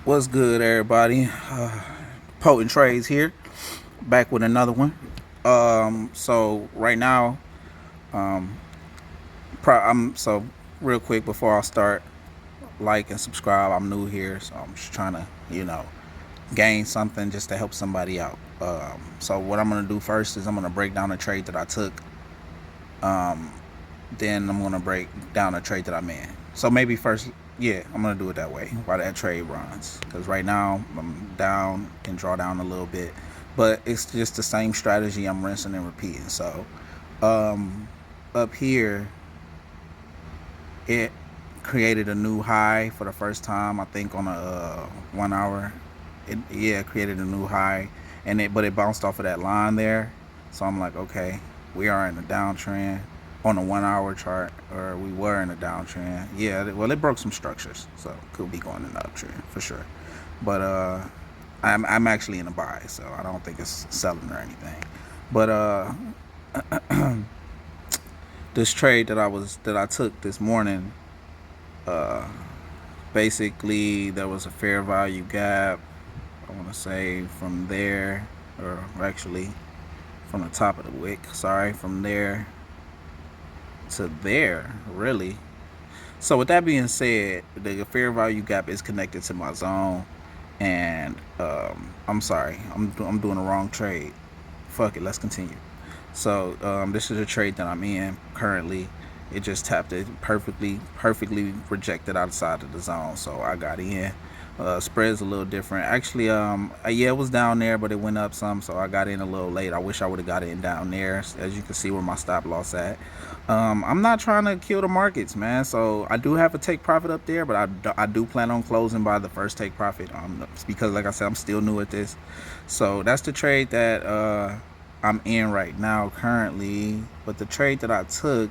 What's good, everybody? Potent Trades here, back with another one. So right now, um, I'm so real quick before I start, like and subscribe. I'm new here, so I'm just trying to, gain something just to help somebody out. So what I'm gonna do first is I'm gonna break down the trade that I took. Um, then I'm gonna break down the trade that I'm in. So maybe first, yeah, I'm gonna do it that way while that trade runs. Because right now I'm down, can draw down a little bit, but it's just the same strategy I'm rinsing and repeating. So um, up here, it created a new high for the first time. I think on a 1 hour. It created a new high, and it bounced off of that line there. So I'm like, okay, we are in a downtrend on a 1 hour chart, or we were in a downtrend. Yeah, well, it broke some structures, so could be going in an uptrend for sure. But I'm actually in a buy, so I don't think it's selling or anything. But this trade that I took this morning, uh, basically there was a fair value gap. I want to say from there, or actually from the top of the wick. Sorry, from there to there, really. So with that being said, the fair value gap is connected to my zone, and I'm sorry, I'm doing the wrong trade. Fuck it, let's continue. So this is a trade that I'm in currently. It just tapped it perfectly rejected outside of the zone. So I got in. Spread's a little different. Actually, yeah, it was down there, but it went up some, so I got in a little late. I wish I would have got in down there, as you can see where my stop loss at. I'm not trying to kill the markets, man. So I do have a take profit up there, but I do plan on closing by the first take profit. Because like I said, I'm still new at this. So that's the trade that I'm in right now currently. But the trade that I took,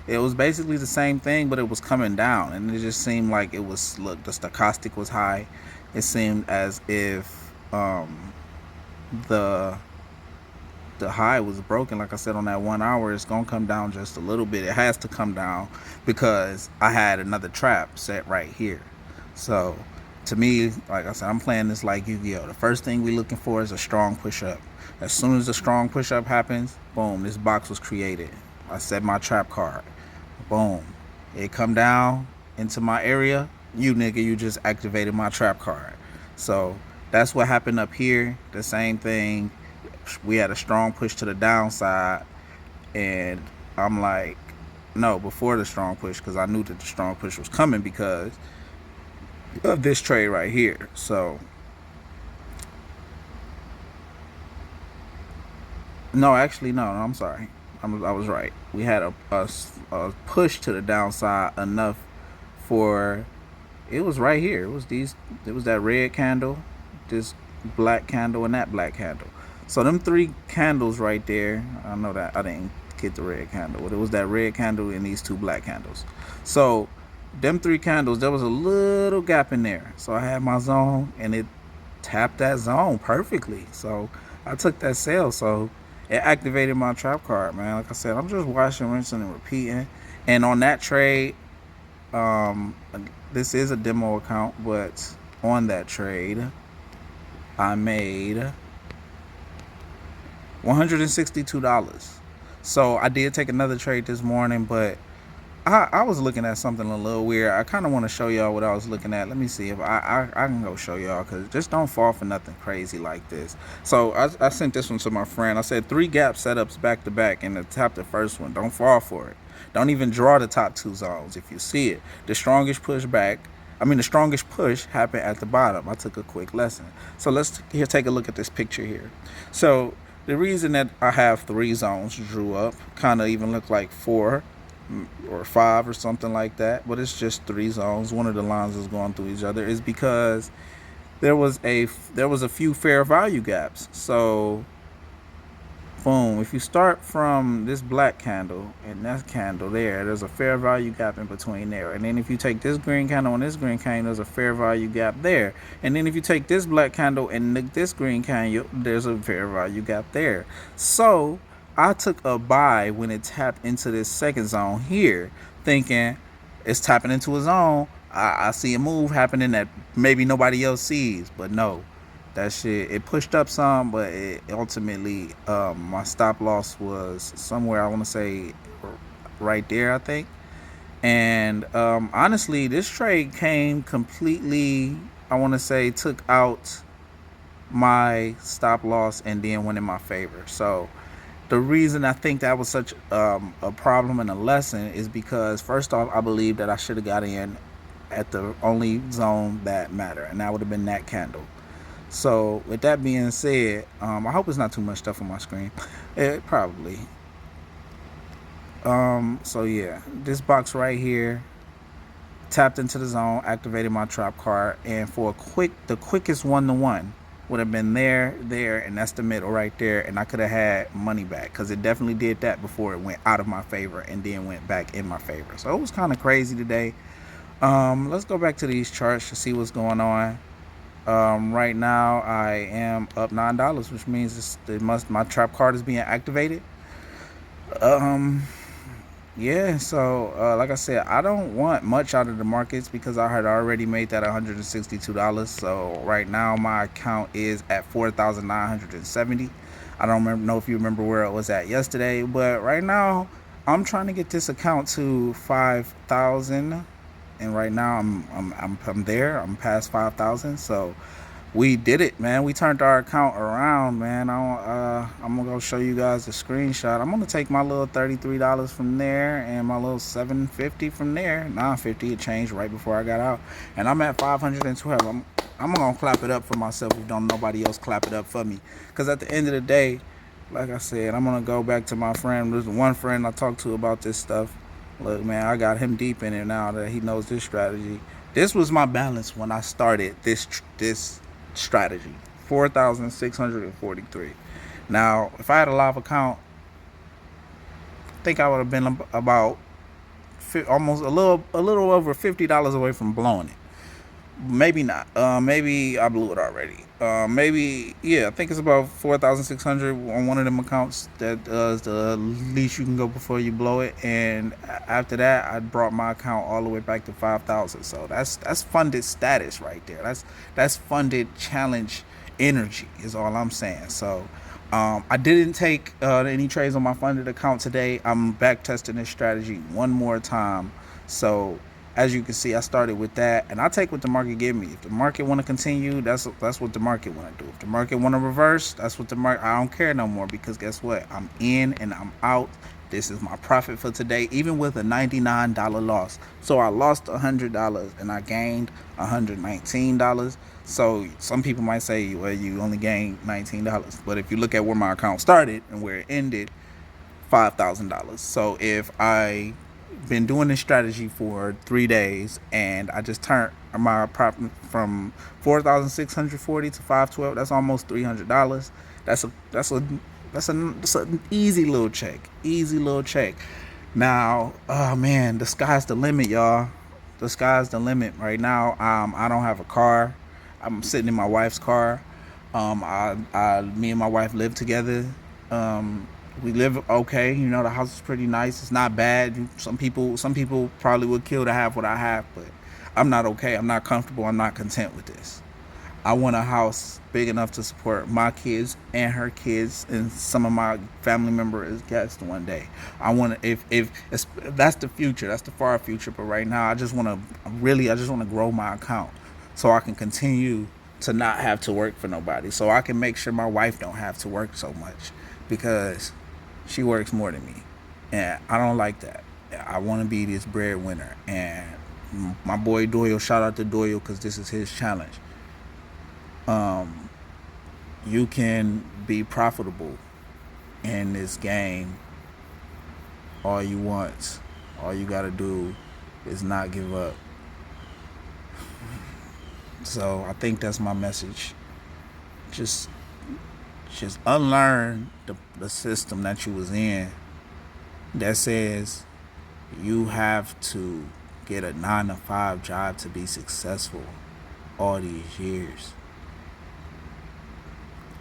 it was basically the same thing, but it was coming down, and it just seemed like it was, look, the stochastic was high. It seemed as if the the high was broken. Like I said, on that 1 hour, it's gonna come down just a little bit. It has to come down because I had another trap set right here. So to me, like I said, I'm playing this like Yu-Gi-Oh. The first thing we're looking for is a strong push-up. As soon as the strong push-up happens, boom, this box was created. I set my trap card. Boom. It come down into my area. You nigga, you just activated my trap card. So that's what happened up here. The same thing. We had a strong push to the downside, and I'm like, no, before the strong push, because I knew that the strong push was coming because of this trade right here. So no, actually, no, I'm sorry. I was right. We had a push to the downside enough for, it was right here. It was that red candle, this black candle, and that black candle. So them three candles right there. I know that I didn't get the red candle, but it was that red candle and these two black candles. So them three candles, there was a little gap in there. So I had my zone, and it tapped that zone perfectly. So I took that sale. So it activated my trap card, man. Like I said, I'm just watching, rinsing, and repeating. And on that trade, um, this is a demo account, but on that trade, I made $162. So I did take another trade this morning, but I was looking at something a little weird. I kind of want to show y'all what I was looking at. Let me see if I can go show y'all, because just don't fall for nothing crazy like this. So I sent this one to my friend. I said 3 gap setups back to back, and tap the first one. Don't fall for it. Don't even draw the top 2 zones if you see it. The strongest the strongest push happened at the bottom. I took a quick lesson. So let's take a look at this picture here. So the reason that I have 3 zones drew up, kind of even look like 4 or 5 or something like that, but it's just 3 zones. One of the lines is going through each other, is because there was a few fair value gaps. So boom, if you start from this black candle and that candle there's a fair value gap in between there. And then if you take this green candle and this green candle, there's a fair value gap there. And then if you take this black candle and this green candle, there's a fair value gap there. So I took a buy when it tapped into this second zone here, thinking it's tapping into a zone. I see a move happening that maybe nobody else sees, but no, that shit it pushed up some, but it ultimately my stop loss was somewhere I want to say right there, I think. And honestly, this trade came completely. I want to say took out my stop loss and then went in my favor. So the reason I think that was such a problem and a lesson is because first off, I believe that I should have got in at the only zone that mattered, and that would have been that candle. So with that being said, I hope it's not too much stuff on my screen. It probably. So yeah, this box right here tapped into the zone, activated my trap card, and for the quickest 1-to-1 would have been there, and that's the middle right there, and I could have had money back because it definitely did that before it went out of my favor and then went back in my favor. So it was kind of crazy today. Let's go back to these charts to see what's going on. Right now I am up $9, which means my trap card is being activated. Um, Yeah, so like I said, I don't want much out of the markets because I had already made that $162. So right now my account is at 4,970. I don't know if you remember where it was at yesterday, but right now I'm trying to get this account to 5,000, and right now I'm there. I'm past 5,000. So we did it, man. We turned our account around, man. I'm gonna go show you guys the screenshot. I'm gonna take my little $33 from there and my little 750 from there. 950 it changed right before I got out, and I'm at 512. I'm gonna clap it up for myself if don't nobody else clap it up for me. Cause at the end of the day, like I said, I'm gonna go back to my friend. There's one friend I talked to about this stuff. Look, man, I got him deep in it now that he knows this strategy. This was my balance when I started this strategy, 4,643. Now if I had a live account, I think I would have been about almost a little over $50 away from blowing it. Maybe not. Maybe I blew it already. Maybe yeah. I think it's about 4,600 on one of them accounts. That is the least you can go before you blow it. And after that, I brought my account all the way back to 5,000. So that's funded status right there. That's funded challenge energy is all I'm saying. So I didn't take any trades on my funded account today. I'm back testing this strategy one more time. So as you can see, I started with that, and I take what the market give me. If the market want to continue, that's what the market want to do. If the market want to reverse, that's what the market. I don't care no more because guess what? I'm in and I'm out. This is my profit for today, even with a $99 loss. So I lost $100 and I gained $119. So some people might say, well, you only gained $19, but if you look at where my account started and where it ended, $5,000. So if I been doing this strategy for 3 days and I just turned my profit from 4,640 to 512, that's almost $300. That's an easy little check. Easy little check. Now, oh man, the sky's the limit, y'all. The sky's the limit right now. I don't have a car. I'm sitting in my wife's car. Me and my wife live together. We live okay. You know, the house is pretty nice. It's not bad. Some people probably would kill to have what I have, but I'm not okay. I'm not comfortable. I'm not content with this. I want a house big enough to support my kids and her kids and some of my family members guests one day. I want to, if that's the future, that's the far future. But right now, I just want to grow my account so I can continue to not have to work for nobody. So I can make sure my wife don't have to work so much because she works more than me, and I don't like that. I want to be this breadwinner, and my boy Doyle. Shout out to Doyle because this is his challenge. You can be profitable in this game all you want. All you gotta do is not give up. So I think that's my message. Just unlearn the system that you was in that says you have to get a 9-to-5 job to be successful all these years.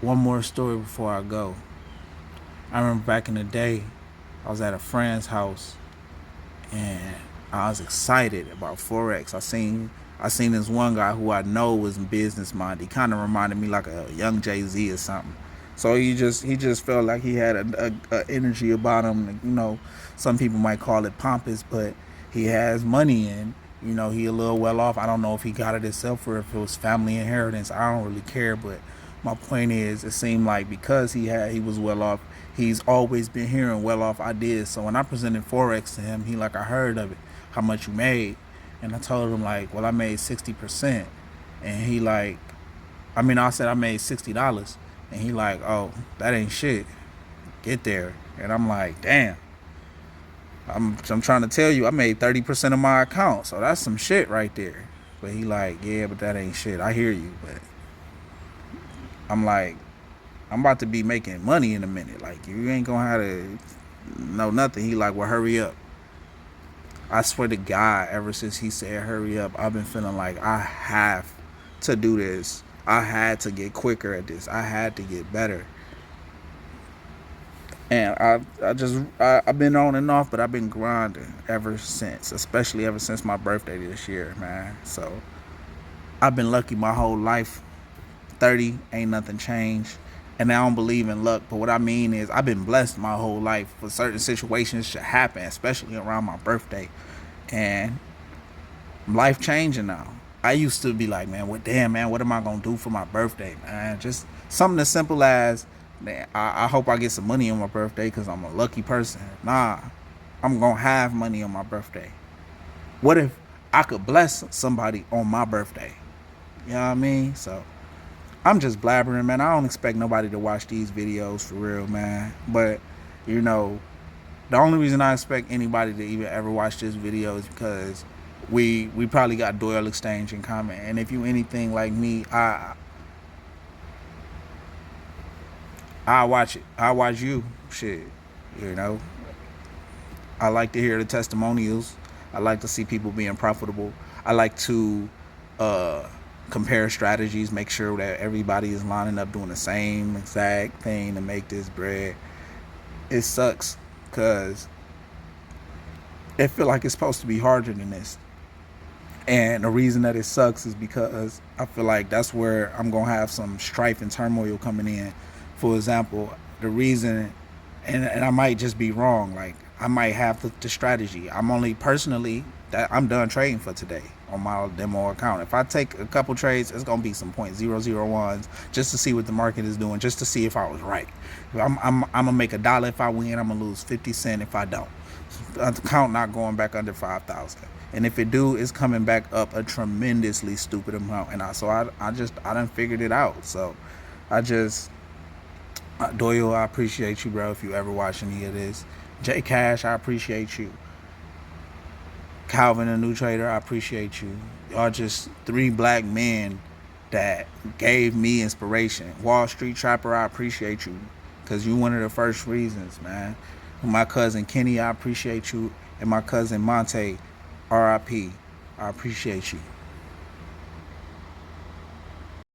One more story before I go. I remember back in the day, I was at a friend's house and I was excited about Forex. I seen this one guy who I know was business minded. He kind of reminded me like a young Jay-Z or something. So he just felt like he had a energy about him. You know, some people might call it pompous, but he has money and you know he a little well off. I don't know if he got it himself or if it was family inheritance. I don't really care, but my point is, it seemed like because he was well off, he's always been hearing well off ideas. So when I presented Forex to him, he like, I heard of it. How much you made? And I told him like, well, I made 60%. And he like, I said I made $60. And he like, oh, that ain't shit. Get there. And I'm like, damn. I'm trying to tell you, I made 30% of my account. So that's some shit right there. But he like, yeah, but that ain't shit. I hear you, but I'm like, I'm about to be making money in a minute. Like, you ain't gonna have to know nothing. He like, well, hurry up. I swear to God, ever since he said hurry up, I've been feeling like I have to do this. I had to get quicker at this. I had to get better. And I've been on and off, but I've been grinding ever since, especially ever since my birthday this year, man. So I've been lucky my whole life. 30 ain't nothing changed. And I don't believe in luck, but what I mean is I've been blessed my whole life for certain situations to happen, especially around my birthday. And life changing now. I used to be like, man, what am I gonna do for my birthday, man? Just something as simple as, man, I hope I get some money on my birthday because I'm a lucky person. Nah, I'm gonna have money on my birthday. What if I could bless somebody on my birthday? You know what I mean? So I'm just blabbering, man. I don't expect nobody to watch these videos for real, man. But, you know, the only reason I expect anybody to even ever watch this video is because we probably got Doyle exchange in common. And if you anything like me, I watch it. I watch you. Shit. You know. I like to hear the testimonials. I like to see people being profitable. I like to compare strategies, make sure that everybody is lining up doing the same exact thing to make this bread. It sucks because it feel like it's supposed to be harder than this. And the reason that it sucks is because I feel like that's where I'm going to have some strife and turmoil coming in. For example, the reason, and I might just be wrong, like I might have the strategy. I'm only personally, that I'm done trading for today on my demo account. If I take a couple trades, it's going to be some .001s just to see what the market is doing, just to see if I was right. I'm going to make $1 if I win. I'm going to lose 50 cents if I don't. The account not going back under 5,000. And if it do, it's coming back up a tremendously stupid amount. And I done figured it out. So Doyle, I appreciate you, bro. If you ever watch any of this, J Cash, I appreciate you. Calvin, a new trader, I appreciate you. Y'all just 3 black men that gave me inspiration. Wall Street Trapper, I appreciate you, because you one of the first reasons, man. My cousin Kenny, I appreciate you. And my cousin Monte, RIP, I appreciate you.